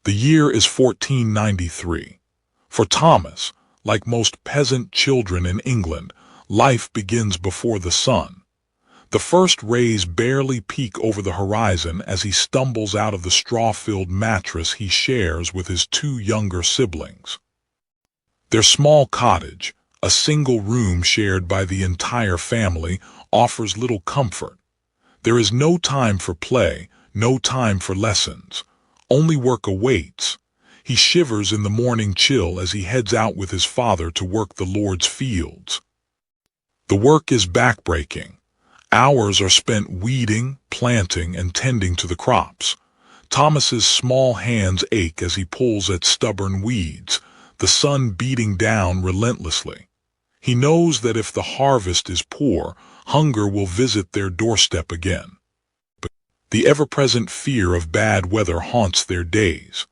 The year is 1493. For Thomas, like most peasant children in England, life begins before the sun. The first rays barely peek over the horizon as he stumbles out of the straw-filled mattress he shares with his two younger siblings. Their small cottage, a single room shared by the entire family, offers little comfort. There is no time for play, no time for lessons. Only work awaits. He shivers in the morning chill as he heads out with his father to work the Lord's fields. The work is backbreaking. Hours are spent weeding, planting, and tending to the crops. Thomas's small hands ache as he pulls at stubborn weeds, the sun beating down relentlessly. He knows that if the harvest is poor, hunger will visit their doorstep again. But the ever-present fear of bad weather haunts their days.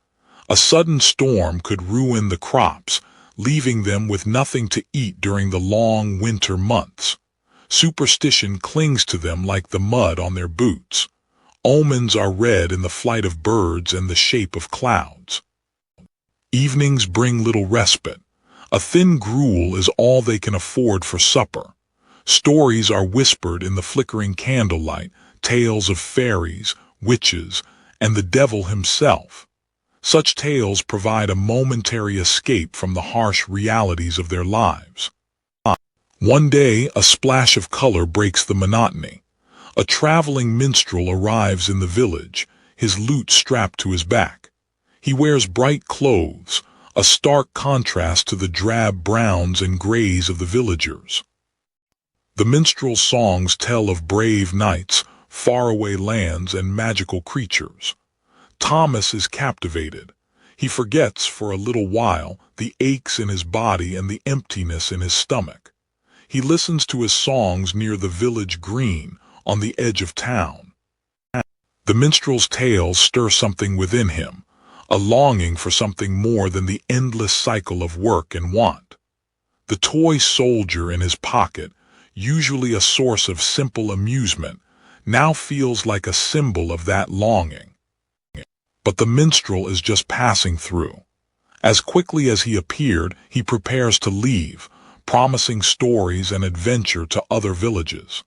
A sudden storm could ruin the crops, leaving them with nothing to eat during the long winter months. Superstition clings to them like the mud on their boots. Omens are read in the flight of birds and the shape of clouds. Evenings bring little respite. A thin gruel is all they can afford for supper. Stories are whispered in the flickering candlelight, tales of fairies, witches, and the devil himself. Such tales provide a momentary escape from the harsh realities of their lives. One day, a splash of color breaks the monotony. A traveling minstrel arrives in the village, his lute strapped to his back. He wears bright clothes, a stark contrast to the drab browns and grays of the villagers. The minstrel's songs tell of brave knights, faraway lands, and magical creatures. Thomas is captivated. He forgets for a little while the aches in his body and the emptiness in his stomach. He listens to his songs near the village green, on the edge of town. The minstrel's tales stir something within him, a longing for something more than the endless cycle of work and want. The toy soldier in his pocket, usually a source of simple amusement, now feels like a symbol of that longing. But the minstrel is just passing through. As quickly as he appeared, he prepares to leave, promising stories and adventure to other villages.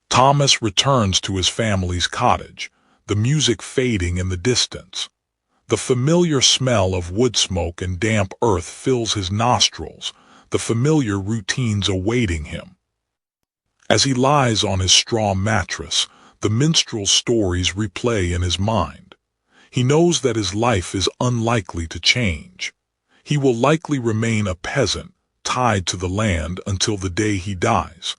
Thomas returns to his family's cottage, the music fading in the distance. The familiar smell of wood smoke and damp earth fills his nostrils, the familiar routines awaiting him. As he lies on his straw mattress, the minstrel's stories replay in his mind. He knows that his life is unlikely to change. He will likely remain a peasant, tied to the land until the day he dies.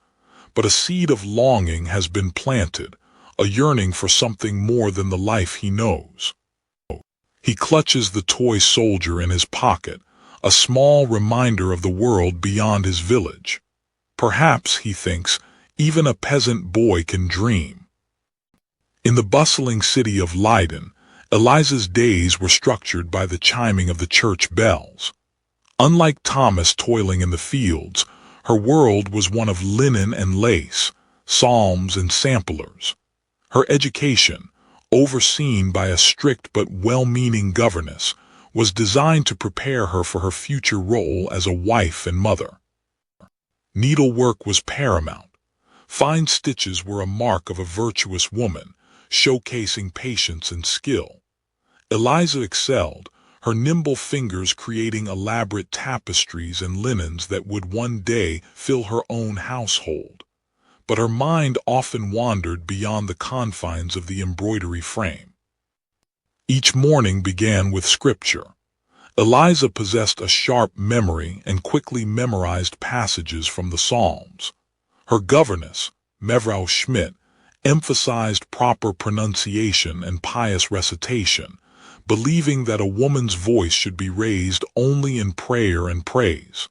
But a seed of longing has been planted, a yearning for something more than the life he knows. He clutches the toy soldier in his pocket, a small reminder of the world beyond his village. Perhaps, he thinks, even a peasant boy can dream. In the bustling city of Leiden, Eliza's days were structured by the chiming of the church bells. Unlike Thomas toiling in the fields, her world was one of linen and lace, psalms and samplers. Her education, overseen by a strict but well-meaning governess, was designed to prepare her for her future role as a wife and mother. Needlework was paramount. Fine stitches were a mark of a virtuous woman, showcasing patience and skill. Eliza excelled, her nimble fingers creating elaborate tapestries and linens that would one day fill her own household. But her mind often wandered beyond the confines of the embroidery frame. Each morning began with scripture. Eliza possessed a sharp memory and quickly memorized passages from the Psalms. Her governess, Mevrouw Schmidt, emphasized proper pronunciation and pious recitation, believing that a woman's voice should be raised only in prayer and praise.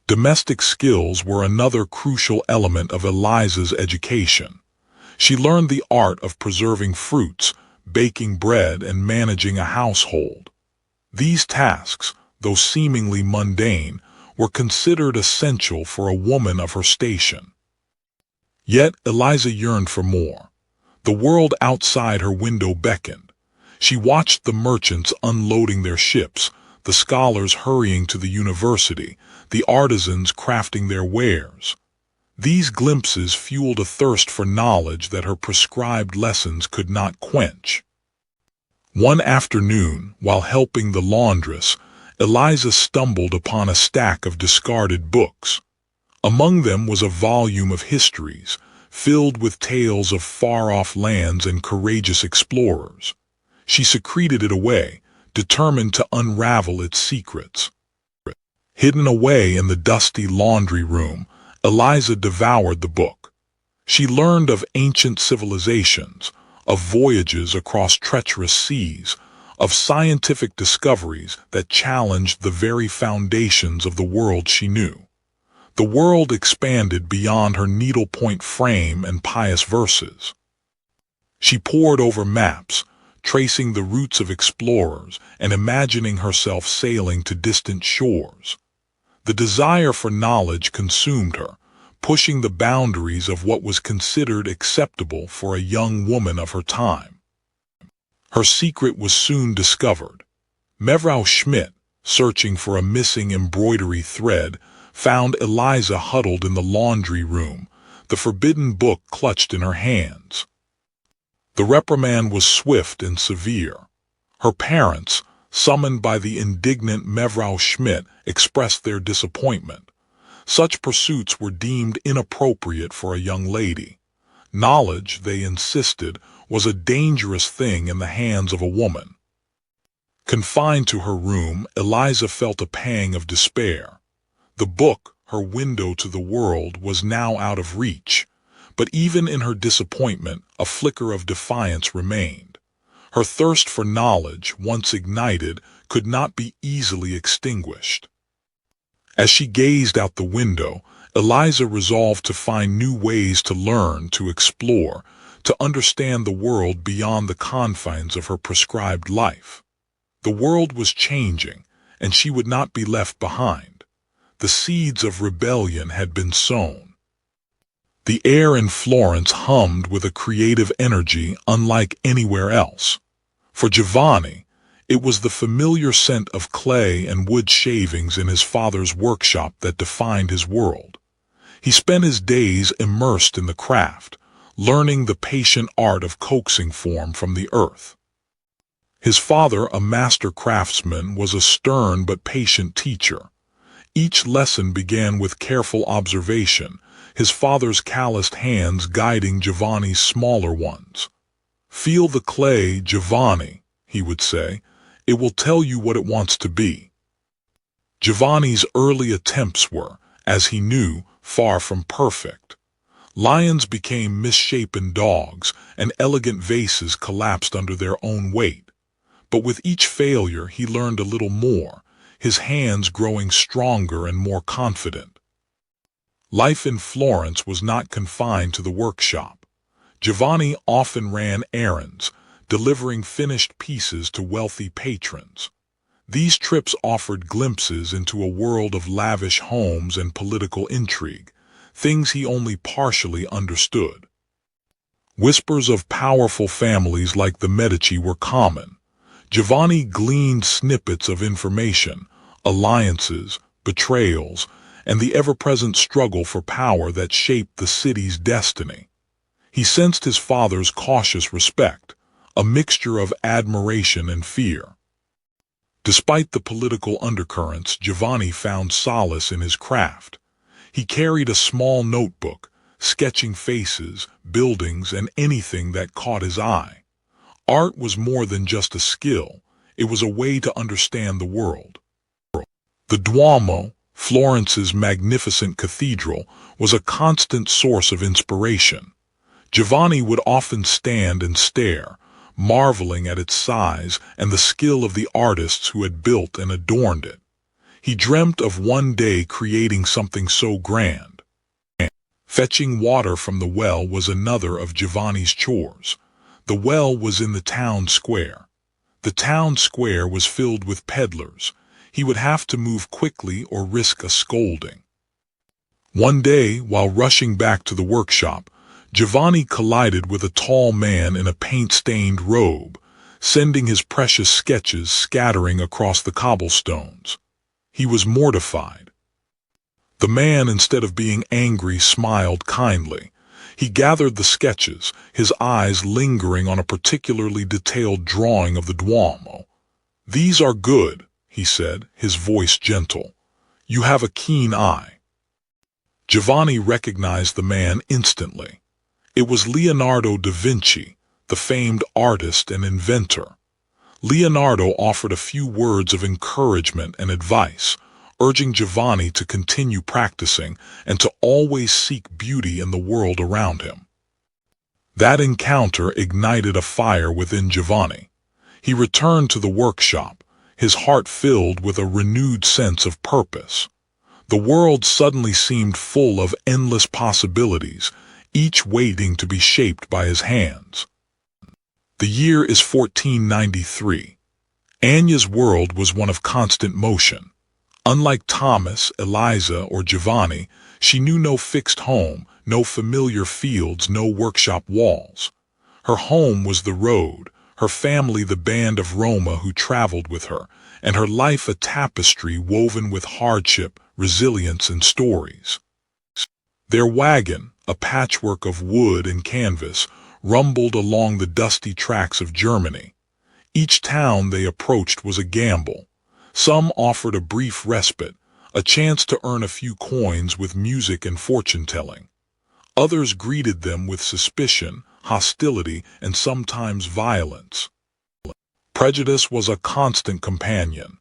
Domestic skills were another crucial element of Eliza's education. She learned the art of preserving fruits, baking bread, and managing a household. These tasks, though seemingly mundane, were considered essential for a woman of her station. Yet Eliza yearned for more. The world outside her window beckoned. She watched the merchants unloading their ships, the scholars hurrying to the university, the artisans crafting their wares. These glimpses fueled a thirst for knowledge that her prescribed lessons could not quench. One afternoon, while helping the laundress, Eliza stumbled upon a stack of discarded books. Among them was a volume of histories, filled with tales of far-off lands and courageous explorers. She secreted it away, determined to unravel its secrets. Hidden away in the dusty laundry room, Eliza devoured the book. She learned of ancient civilizations, of voyages across treacherous seas, of scientific discoveries that challenged the very foundations of the world she knew. The world expanded beyond her needlepoint frame and pious verses. She pored over maps, tracing the routes of explorers and imagining herself sailing to distant shores. The desire for knowledge consumed her, pushing the boundaries of what was considered acceptable for a young woman of her time. Her secret was soon discovered. Mevrouw Schmidt, searching for a missing embroidery thread, found Eliza huddled in the laundry room, the forbidden book clutched in her hands. The reprimand was swift and severe. Her parents, summoned by the indignant Mevrouw Schmidt, expressed their disappointment. Such pursuits were deemed inappropriate for a young lady. Knowledge, they insisted, was a dangerous thing in the hands of a woman. Confined to her room, Eliza felt a pang of despair. The book, her window to the world, was now out of reach. But even in her disappointment, a flicker of defiance remained. Her thirst for knowledge, once ignited, could not be easily extinguished. As she gazed out the window, Eliza resolved to find new ways to learn, to explore, to understand the world beyond the confines of her prescribed life. The world was changing, and she would not be left behind. The seeds of rebellion had been sown. The air in Florence hummed with a creative energy unlike anywhere else. For Giovanni, it was the familiar scent of clay and wood shavings in his father's workshop that defined his world. He spent his days immersed in the craft, learning the patient art of coaxing form from the earth. His father, a master craftsman, was a stern but patient teacher. Each lesson began with careful observation, his father's calloused hands guiding Giovanni's smaller ones. "Feel the clay, Giovanni," he would say. "It will tell you what it wants to be." Giovanni's early attempts were, as he knew, far from perfect. Lions became misshapen dogs, and elegant vases collapsed under their own weight. But with each failure he learned a little more, his hands growing stronger and more confident. Life in Florence was not confined to the workshop. Giovanni often ran errands, delivering finished pieces to wealthy patrons. These trips offered glimpses into a world of lavish homes and political intrigue, things he only partially understood. Whispers of powerful families like the Medici were common. Giovanni gleaned snippets of information, alliances, betrayals, and the ever-present struggle for power that shaped the city's destiny. He sensed his father's cautious respect, a mixture of admiration and fear. Despite the political undercurrents, Giovanni found solace in his craft. He carried a small notebook, sketching faces, buildings, and anything that caught his eye. Art was more than just a skill, it was a way to understand the world. The Duomo, Florence's magnificent cathedral, was a constant source of inspiration. Giovanni would often stand and stare, marveling at its size and the skill of the artists who had built and adorned it. He dreamt of one day creating something so grand. Fetching water from the well was another of Giovanni's chores. The well was in the town square. The town square was filled with peddlers. He would have to move quickly or risk a scolding. One day, while rushing back to the workshop, Giovanni collided with a tall man in a paint-stained robe. sending his precious sketches scattering across the cobblestones. He was mortified. The man, instead of being angry, smiled kindly. He gathered the sketches, his eyes lingering on a particularly detailed drawing of the Duomo. "These are good," he said, his voice gentle. "You have a keen eye." Giovanni recognized the man instantly. It was Leonardo da Vinci, the famed artist and inventor. Leonardo offered a few words of encouragement and advice, urging Giovanni to continue practicing and to always seek beauty in the world around him. That encounter ignited a fire within Giovanni. He returned to the workshop, his heart filled with a renewed sense of purpose. The world suddenly seemed full of endless possibilities, each waiting to be shaped by his hands. The year is 1493. Anya's world was one of constant motion. Unlike Thomas, Eliza, or Giovanni, she knew no fixed home, no familiar fields, no workshop walls. Her home was the road, her family the band of Roma who traveled with her, and her life a tapestry woven with hardship, resilience, and stories. Their wagon, a patchwork of wood and canvas, rumbled along the dusty tracks of Germany. Each town they approached was a gamble. Some offered a brief respite, a chance to earn a few coins with music and fortune-telling. Others greeted them with suspicion, hostility, and sometimes violence. Prejudice was a constant companion.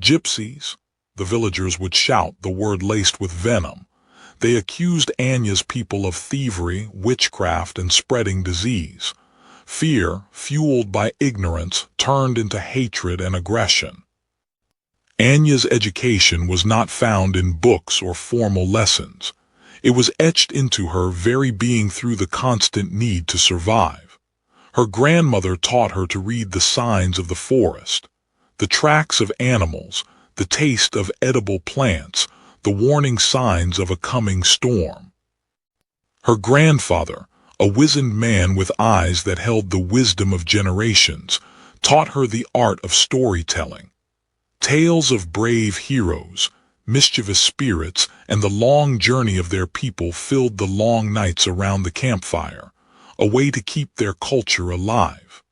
Gypsies, the villagers would shout, the word laced with venom. They accused Anya's people of thievery, witchcraft, and spreading disease. Fear, fueled by ignorance, turned into hatred and aggression. Anya's education was not found in books or formal lessons. It was etched into her very being through the constant need to survive. Her grandmother taught her to read the signs of the forest, the tracks of animals, the taste of edible plants, the warning signs of a coming storm. Her grandfather, a wizened man with eyes that held the wisdom of generations, taught her the art of storytelling. Tales of brave heroes, mischievous spirits, and the long journey of their people filled the long nights around the campfire, a way to keep their culture alive.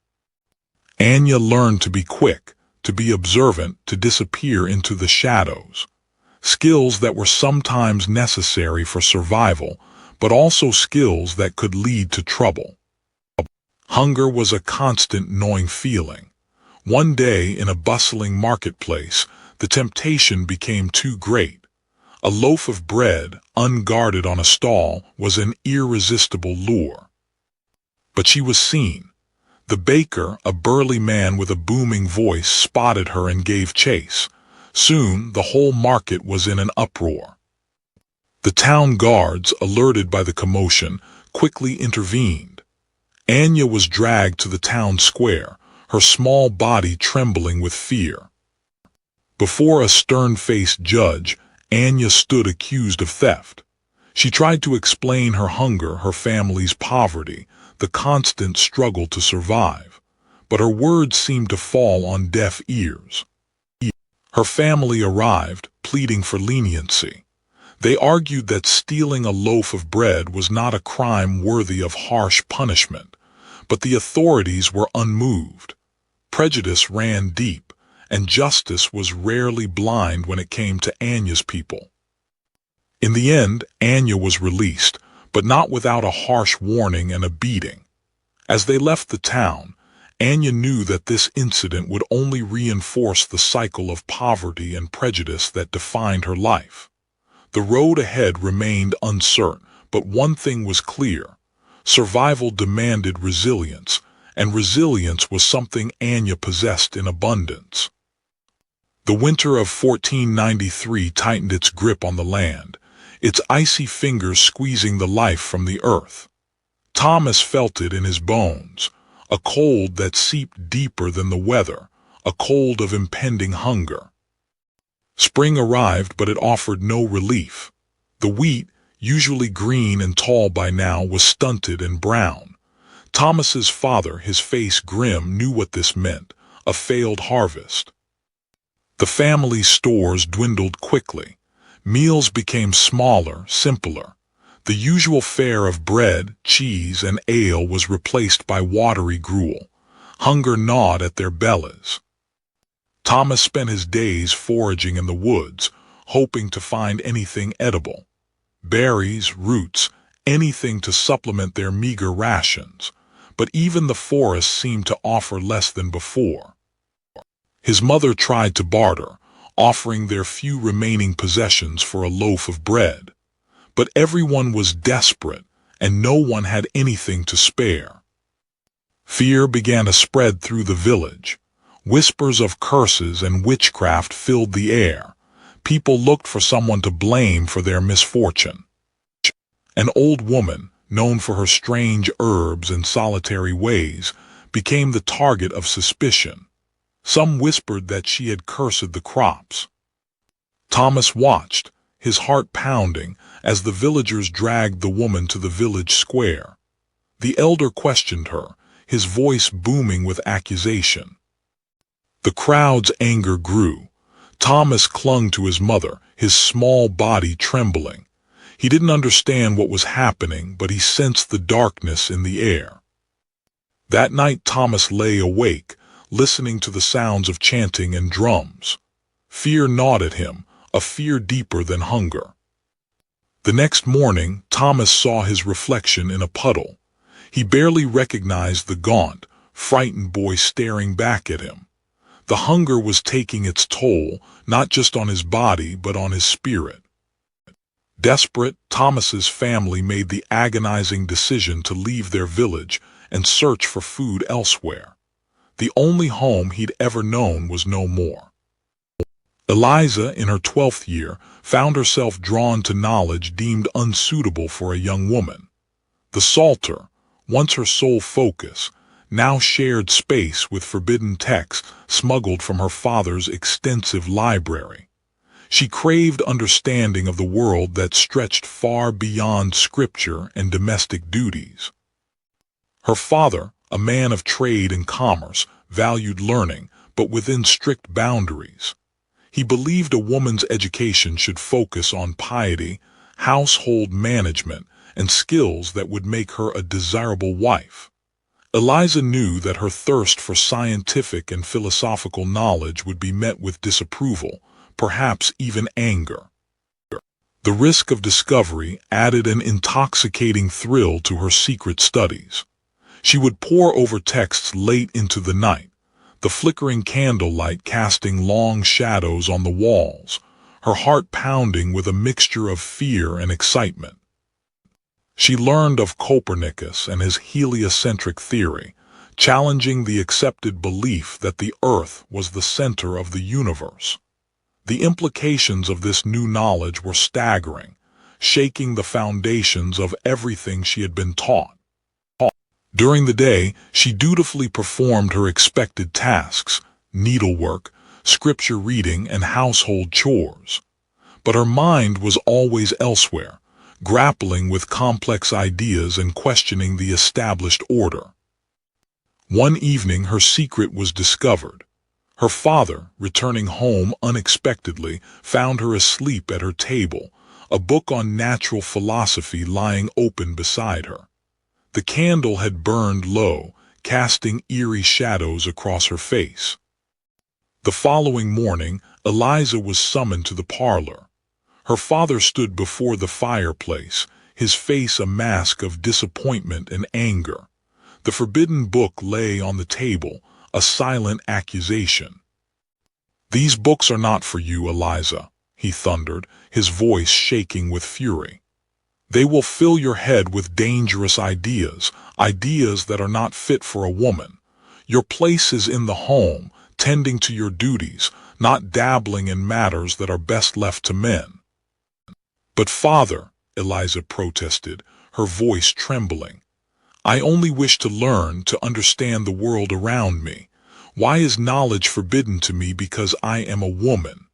Anya learned to be quick, to be observant, to disappear into the shadows. Skills that were sometimes necessary for survival, but also skills that could lead to trouble. Hunger was a constant gnawing feeling. One day in a bustling marketplace, the temptation became too great. A loaf of bread, unguarded on a stall, was an irresistible lure. But she was seen. The baker, a burly man with a booming voice, spotted her and gave chase. Soon the whole market was in an uproar. The town guards, alerted by the commotion, quickly intervened. Anya was dragged to the town square, her small body trembling with fear. Before a stern-faced judge, Anya stood accused of theft. She tried to explain her hunger, her family's poverty, the constant struggle to survive, but her words seemed to fall on deaf ears. Her family arrived, pleading for leniency. They argued that stealing a loaf of bread was not a crime worthy of harsh punishment, but the authorities were unmoved. Prejudice ran deep, and justice was rarely blind when it came to Anya's people. In the end, Anya was released, but not without a harsh warning and a beating. As they left the town, Anya knew that this incident would only reinforce the cycle of poverty and prejudice that defined her life. The road ahead remained uncertain, but one thing was clear. Survival demanded resilience, and resilience was something Anya possessed in abundance. The winter of 1493 tightened its grip on the land, its icy fingers squeezing the life from the earth. Thomas felt it in his bones, a cold that seeped deeper than the weather, a cold of impending hunger. Spring arrived, but it offered no relief. The wheat, usually green and tall by now, was stunted and brown. Thomas's father, his face grim, knew what this meant: a failed harvest. The family's stores dwindled quickly. Meals became smaller, simpler. The usual fare of bread, cheese, and ale was replaced by watery gruel. Hunger gnawed at their bellies. Thomas spent his days foraging in the woods, hoping to find anything edible. Berries, roots, anything to supplement their meager rations. But even the forest seemed to offer less than before. His mother tried to barter, offering their few remaining possessions for a loaf of bread. But everyone was desperate, and no one had anything to spare. Fear began to spread through the village. Whispers of curses and witchcraft filled the air. People looked for someone to blame for their misfortune. An old woman, known for her strange herbs and solitary ways, became the target of suspicion. Some whispered that she had cursed the crops. Thomas watched, his heart pounding, as the villagers dragged the woman to the village square. The elder questioned her, his voice booming with accusation. The crowd's anger grew. Thomas clung to his mother, his small body trembling. He didn't understand what was happening, but he sensed the darkness in the air. That night Thomas lay awake, listening to the sounds of chanting and drums. Fear gnawed at him, a fear deeper than hunger. The next morning, Thomas saw his reflection in a puddle. He barely recognized the gaunt, frightened boy staring back at him. The hunger was taking its toll, not just on his body, but on his spirit. Desperate, Thomas's family made the agonizing decision to leave their village and search for food elsewhere. The only home he'd ever known was no more. Eliza, in her 12th year, found herself drawn to knowledge deemed unsuitable for a young woman. The Psalter, once her sole focus, now shared space with forbidden texts smuggled from her father's extensive library. She craved understanding of the world that stretched far beyond scripture and domestic duties. Her father, a man of trade and commerce, valued learning, but within strict boundaries. He believed a woman's education should focus on piety, household management, and skills that would make her a desirable wife. Eliza knew that her thirst for scientific and philosophical knowledge would be met with disapproval, perhaps even anger. The risk of discovery added an intoxicating thrill to her secret studies. She would pore over texts late into the night, the flickering candlelight casting long shadows on the walls, her heart pounding with a mixture of fear and excitement. She learned of Copernicus and his heliocentric theory, challenging the accepted belief that the Earth was the center of the universe. The implications of this new knowledge were staggering, shaking the foundations of everything she had been taught. During the day, she dutifully performed her expected tasks, needlework, scripture reading, and household chores. But her mind was always elsewhere, grappling with complex ideas and questioning the established order. One evening her secret was discovered. Her father, returning home unexpectedly, found her asleep at her table, a book on natural philosophy lying open beside her. The candle had burned low, casting eerie shadows across her face. The following morning, Eliza was summoned to the parlor. Her father stood before the fireplace, his face a mask of disappointment and anger. The forbidden book lay on the table, a silent accusation. "These books are not for you, Eliza," he thundered, his voice shaking with fury. "They will fill your head with dangerous ideas, ideas that are not fit for a woman. Your place is in the home, tending to your duties, not dabbling in matters that are best left to men." "But father," Eliza protested, her voice trembling, "I only wish to learn, to understand the world around me. Why is knowledge forbidden to me because I am a woman?"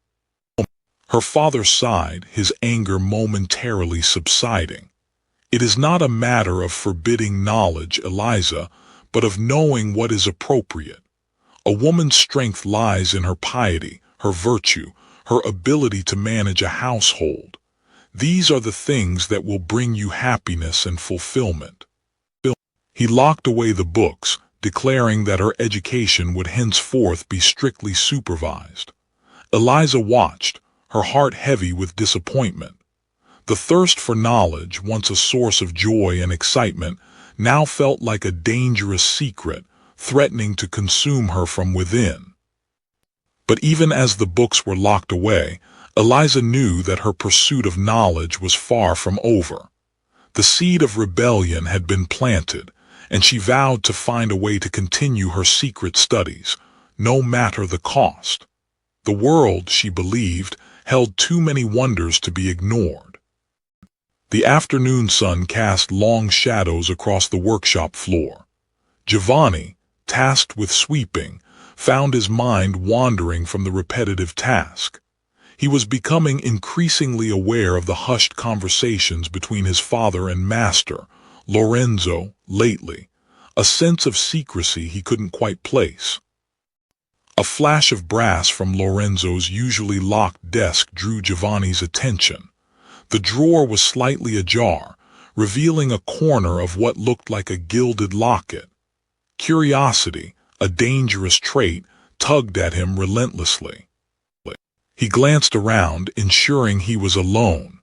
Her father sighed, his anger momentarily subsiding. "It is not a matter of forbidding knowledge, Eliza, but of knowing what is appropriate. A woman's strength lies in her piety, her virtue, her ability to manage a household. These are the things that will bring you happiness and fulfillment. He locked away the books, declaring that her education would henceforth be strictly supervised. Eliza watched, her heart heavy with disappointment. The thirst for knowledge, once a source of joy and excitement, now felt like a dangerous secret, threatening to consume her from within. But even as the books were locked away, Eliza knew that her pursuit of knowledge was far from over. The seed of rebellion had been planted, and she vowed to find a way to continue her secret studies, no matter the cost. The world, she believed, held too many wonders to be ignored. The afternoon sun cast long shadows across the workshop floor. Giovanni, tasked with sweeping, found his mind wandering from the repetitive task. He was becoming increasingly aware of the hushed conversations between his father and master, Lorenzo, lately, a sense of secrecy he couldn't quite place. A flash of brass from Lorenzo's usually locked desk drew Giovanni's attention. The drawer was slightly ajar, revealing a corner of what looked like a gilded locket. Curiosity, a dangerous trait, tugged at him relentlessly. He glanced around, ensuring he was alone.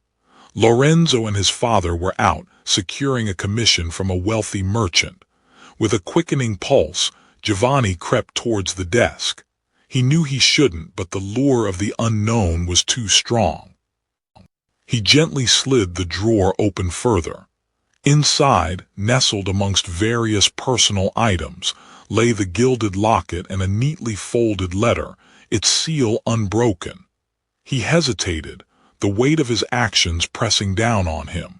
Lorenzo and his father were out, securing a commission from a wealthy merchant. With a quickening pulse, Giovanni crept towards the desk. He knew he shouldn't, but the lure of the unknown was too strong. He gently slid the drawer open further. Inside, nestled amongst various personal items, lay the gilded locket and a neatly folded letter, its seal unbroken. He hesitated, the weight of his actions pressing down on him.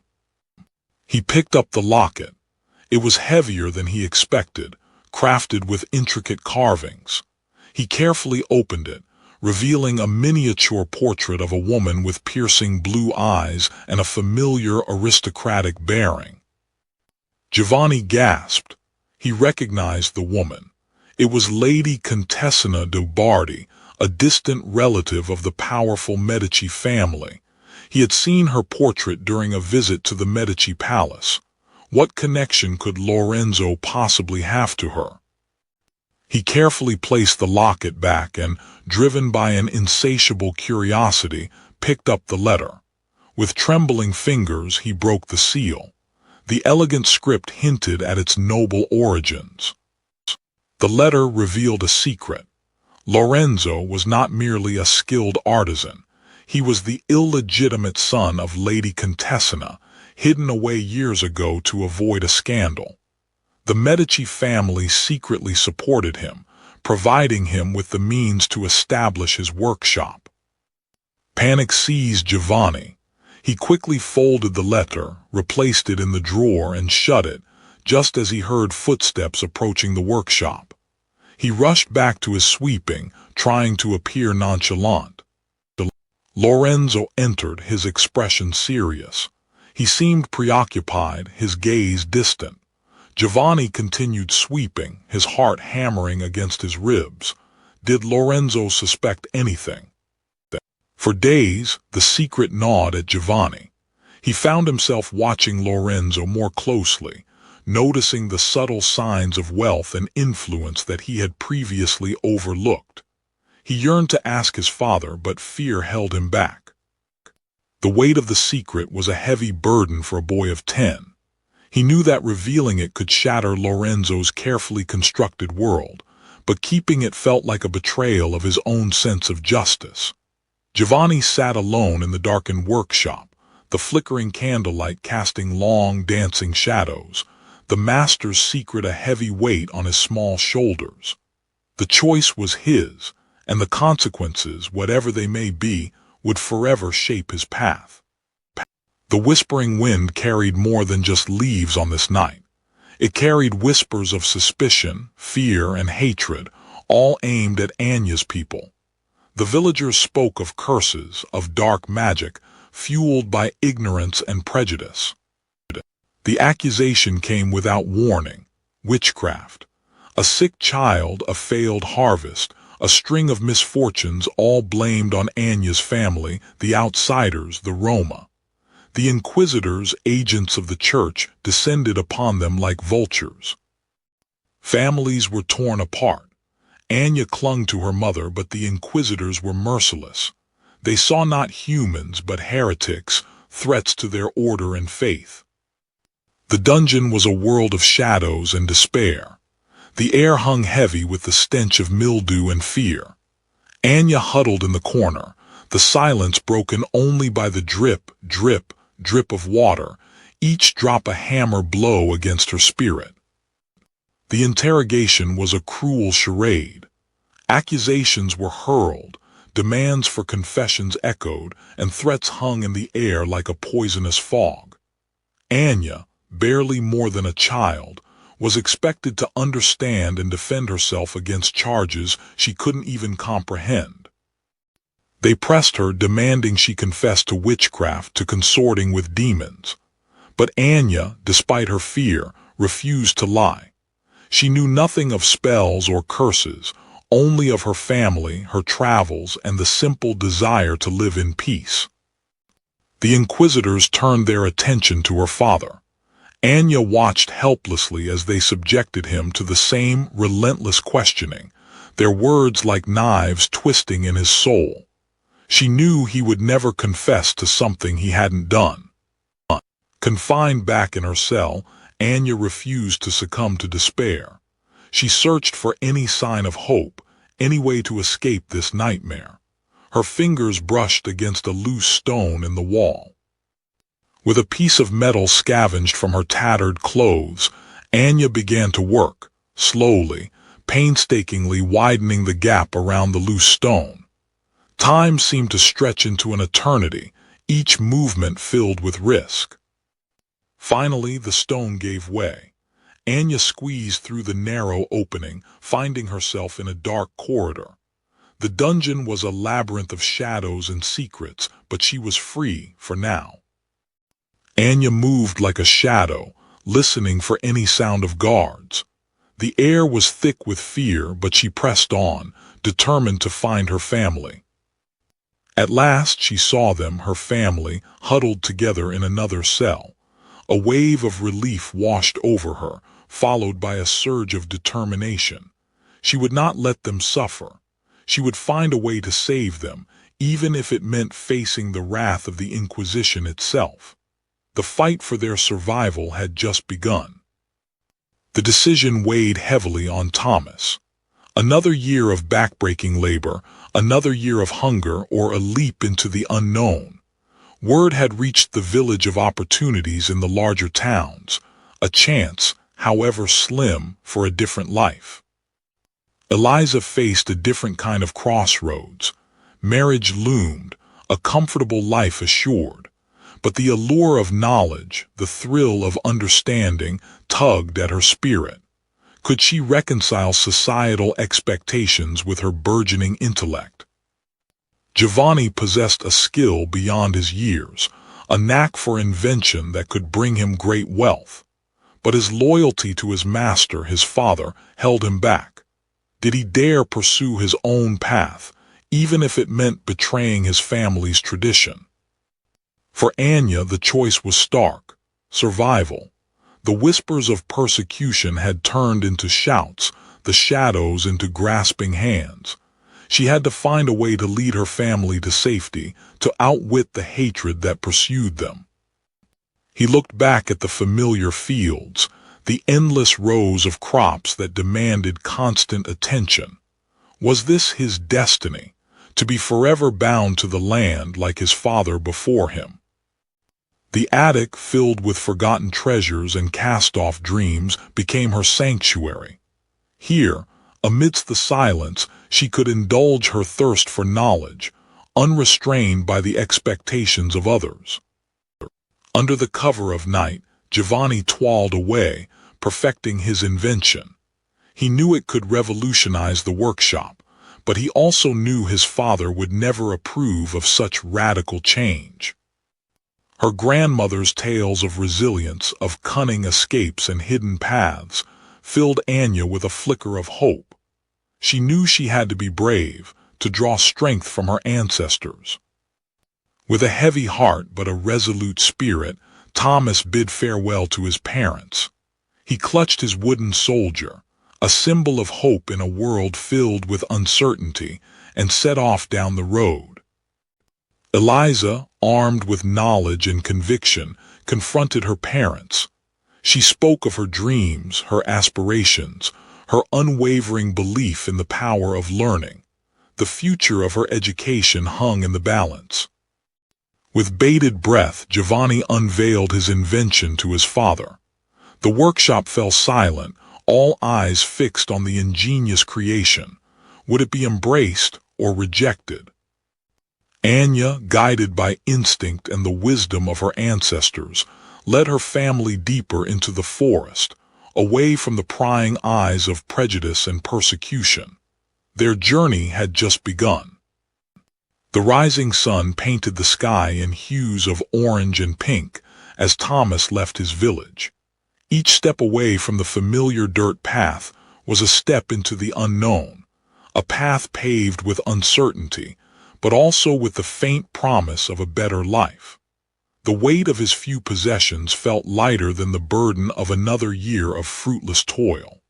He picked up the locket. It was heavier than he expected, crafted with intricate carvings. He carefully opened it, revealing a miniature portrait of a woman with piercing blue eyes and a familiar aristocratic bearing. Giovanni gasped. He recognized the woman. It was Lady Contessina de Bardi, a distant relative of the powerful Medici family. He had seen her portrait during a visit to the Medici palace. What connection could Lorenzo possibly have to her? He carefully placed the locket back and, driven by an insatiable curiosity, picked up the letter. With trembling fingers, he broke the seal. The elegant script hinted at its noble origins. The letter revealed a secret. Lorenzo was not merely a skilled artisan. He was the illegitimate son of Lady Contessina, hidden away years ago to avoid a scandal. The Medici family secretly supported him, providing him with the means to establish his workshop. Panic seized Giovanni. He quickly folded the letter, replaced it in the drawer, and shut it, just as he heard footsteps approaching the workshop. He rushed back to his sweeping, trying to appear nonchalant. Lorenzo entered, his expression serious. He seemed preoccupied, his gaze distant. Giovanni continued sweeping, his heart hammering against his ribs. Did Lorenzo suspect anything? For days, the secret gnawed at Giovanni. He found himself watching Lorenzo more closely, noticing the subtle signs of wealth and influence that he had previously overlooked. He yearned to ask his father, but fear held him back. The weight of the secret was a heavy burden for a boy of 10. He knew that revealing it could shatter Lorenzo's carefully constructed world, but keeping it felt like a betrayal of his own sense of justice. Giovanni sat alone in the darkened workshop, the flickering candlelight casting long, dancing shadows, the master's secret a heavy weight on his small shoulders. The choice was his, and the consequences, whatever they may be, would forever shape his path. The whispering wind carried more than just leaves on this night. It carried whispers of suspicion, fear, and hatred, all aimed at Anya's people. The villagers spoke of curses, of dark magic, fueled by ignorance and prejudice. The accusation came without warning. witchcraft. A sick child, a failed harvest, a string of misfortunes all blamed on Anya's family, the outsiders, the Roma. The inquisitors, agents of the church, descended upon them like vultures. Families were torn apart. Anya clung to her mother, but the inquisitors were merciless. They saw not humans, but heretics, threats to their order and faith. The dungeon was a world of shadows and despair. The air hung heavy with the stench of mildew and fear. Anya huddled in the corner, the silence broken only by the drip, drip, drip of water, each drop a hammer blow against her spirit. The interrogation was a cruel charade. Accusations were hurled, demands for confessions echoed, and threats hung in the air like a poisonous fog. Anya, barely more than a child, was expected to understand and defend herself against charges she couldn't even comprehend. They pressed her, demanding she confess to witchcraft, to consorting with demons. But Anya, despite her fear, refused to lie. She knew nothing of spells or curses, only of her family, her travels, and the simple desire to live in peace. The inquisitors turned their attention to her father. Anya watched helplessly as they subjected him to the same relentless questioning, their words like knives twisting in his soul. She knew he would never confess to something he hadn't done. Confined back in her cell, Anya refused to succumb to despair. She searched for any sign of hope, any way to escape this nightmare. Her fingers brushed against a loose stone in the wall. With a piece of metal scavenged from her tattered clothes, Anya began to work, slowly, painstakingly widening the gap around the loose stone. Time seemed to stretch into an eternity, each movement filled with risk. Finally, the stone gave way. Anya squeezed through the narrow opening, finding herself in a dark corridor. The dungeon was a labyrinth of shadows and secrets, but she was free for now. Anya moved like a shadow, listening for any sound of guards. The air was thick with fear, but she pressed on, determined to find her family. At last she saw them, her family, huddled together in another cell. A wave of relief washed over her, followed by a surge of determination. She would not let them suffer. She would find a way to save them, even if it meant facing the wrath of the Inquisition itself. The fight for their survival had just begun. The decision weighed heavily on Thomas. Another year of backbreaking labor, another year of hunger, or a leap into the unknown. Word had reached the village of opportunities in the larger towns, a chance, however slim, for a different life. Eliza faced a different kind of crossroads. Marriage loomed, a comfortable life assured. But the allure of knowledge, the thrill of understanding, tugged at her spirit. Could she reconcile societal expectations with her burgeoning intellect? Giovanni possessed a skill beyond his years, a knack for invention that could bring him great wealth. But his loyalty to his master, his father, held him back. Did he dare pursue his own path, even if it meant betraying his family's tradition? For Anya, the choice was stark: survival. The whispers of persecution had turned into shouts, the shadows into grasping hands. She had to find a way to lead her family to safety, to outwit the hatred that pursued them. He looked back at the familiar fields, the endless rows of crops that demanded constant attention. Was this his destiny, to be forever bound to the land like his father before him? The attic, filled with forgotten treasures and cast-off dreams, became her sanctuary. Here, amidst the silence, she could indulge her thirst for knowledge, unrestrained by the expectations of others. Under the cover of night, Giovanni toiled away, perfecting his invention. He knew it could revolutionize the workshop, but he also knew his father would never approve of such radical change. Her grandmother's tales of resilience, of cunning escapes and hidden paths, filled Anya with a flicker of hope. She knew she had to be brave, to draw strength from her ancestors. With a heavy heart but a resolute spirit, Thomas bid farewell to his parents. He clutched his wooden soldier, a symbol of hope in a world filled with uncertainty, and set off down the road. Eliza, armed with knowledge and conviction, confronted her parents. She spoke of her dreams, her aspirations, her unwavering belief in the power of learning. The future of her education hung in the balance. With bated breath, Giovanni unveiled his invention to his father. The workshop fell silent, all eyes fixed on the ingenious creation. Would it be embraced or rejected? Anya, guided by instinct and the wisdom of her ancestors, led her family deeper into the forest, away from the prying eyes of prejudice and persecution. Their journey had just begun. The rising sun painted the sky in hues of orange and pink as Thomas left his village. Each step away from the familiar dirt path was a step into the unknown, a path paved with uncertainty, but also with the faint promise of a better life. The weight of his few possessions felt lighter than the burden of another year of fruitless toil.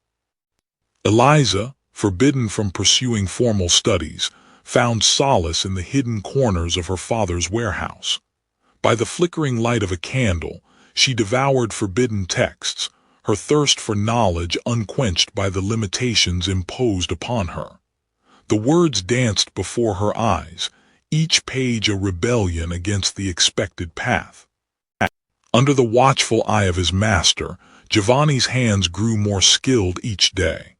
Eliza, forbidden from pursuing formal studies, found solace in the hidden corners of her father's warehouse. By the flickering light of a candle, she devoured forbidden texts, her thirst for knowledge unquenched by the limitations imposed upon her. The words danced before her eyes, each page a rebellion against the expected path. Under the watchful eye of his master, Giovanni's hands grew more skilled each day.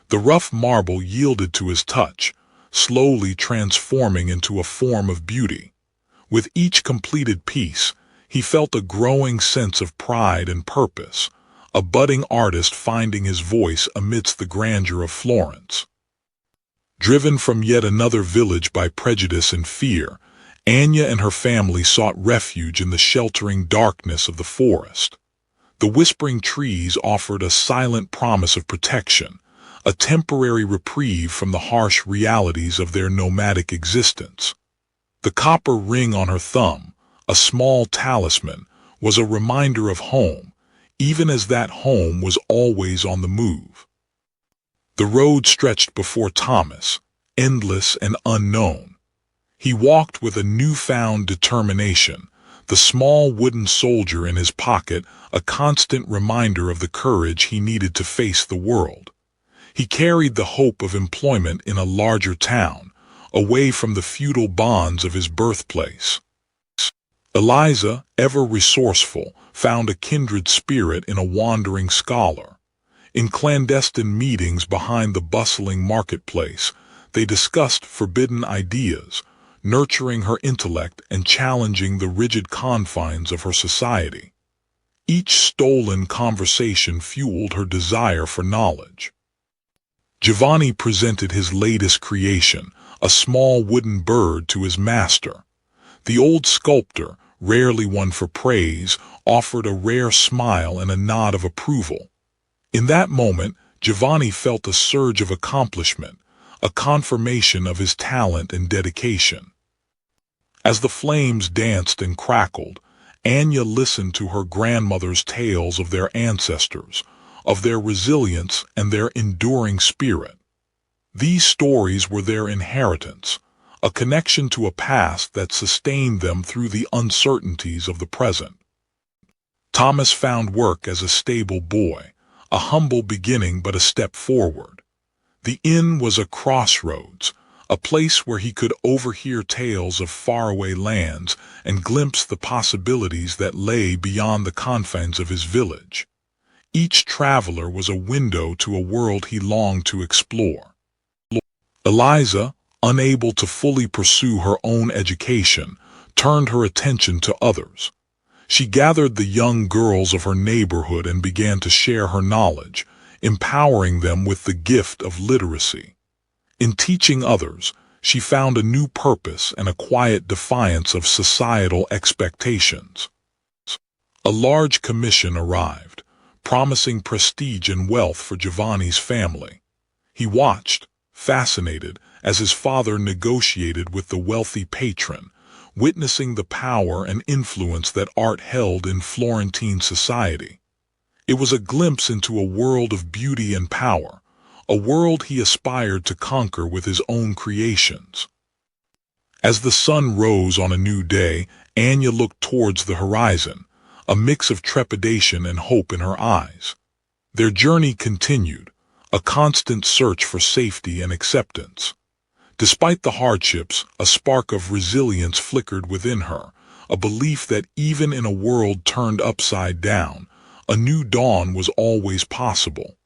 The rough marble yielded to his touch, slowly transforming into a form of beauty. With each completed piece, he felt a growing sense of pride and purpose, a budding artist finding his voice amidst the grandeur of Florence. Driven from yet another village by prejudice and fear, Anya and her family sought refuge in the sheltering darkness of the forest. The whispering trees offered a silent promise of protection, a temporary reprieve from the harsh realities of their nomadic existence. The copper ring on her thumb, a small talisman, was a reminder of home, even as that home was always on the move. The road stretched before Thomas, endless and unknown. He walked with a newfound determination, the small wooden soldier in his pocket a constant reminder of the courage he needed to face the world. He carried the hope of employment in a larger town, away from the feudal bonds of his birthplace. Eliza, ever resourceful, found a kindred spirit in a wandering scholar. In clandestine meetings behind the bustling marketplace, they discussed forbidden ideas, nurturing her intellect and challenging the rigid confines of her society. Each stolen conversation fueled her desire for knowledge. Giovanni presented his latest creation, a small wooden bird, to his master. The old sculptor, rarely one for praise, offered a rare smile and a nod of approval. In that moment, Giovanni felt a surge of accomplishment, a confirmation of his talent and dedication. As the flames danced and crackled, Anya listened to her grandmother's tales of their ancestors, of their resilience and their enduring spirit. These stories were their inheritance, a connection to a past that sustained them through the uncertainties of the present. Thomas found work as a stable boy, a humble beginning but a step forward. The inn was a crossroads, a place where he could overhear tales of faraway lands and glimpse the possibilities that lay beyond the confines of his village. Each traveler was a window to a world he longed to explore. Eliza, unable to fully pursue her own education, turned her attention to others. She gathered the young girls of her neighborhood and began to share her knowledge, empowering them with the gift of literacy. In teaching others, she found a new purpose and a quiet defiance of societal expectations. A large commission arrived, promising prestige and wealth for Giovanni's family. He watched, fascinated, as his father negotiated with the wealthy patron, witnessing the power and influence that art held in Florentine society. It was a glimpse into a world of beauty and power, a world he aspired to conquer with his own creations. As the sun rose on a new day, Anya looked towards the horizon, a mix of trepidation and hope in her eyes. Their journey continued, a constant search for safety and acceptance. Despite the hardships, a spark of resilience flickered within her, a belief that even in a world turned upside down, a new dawn was always possible.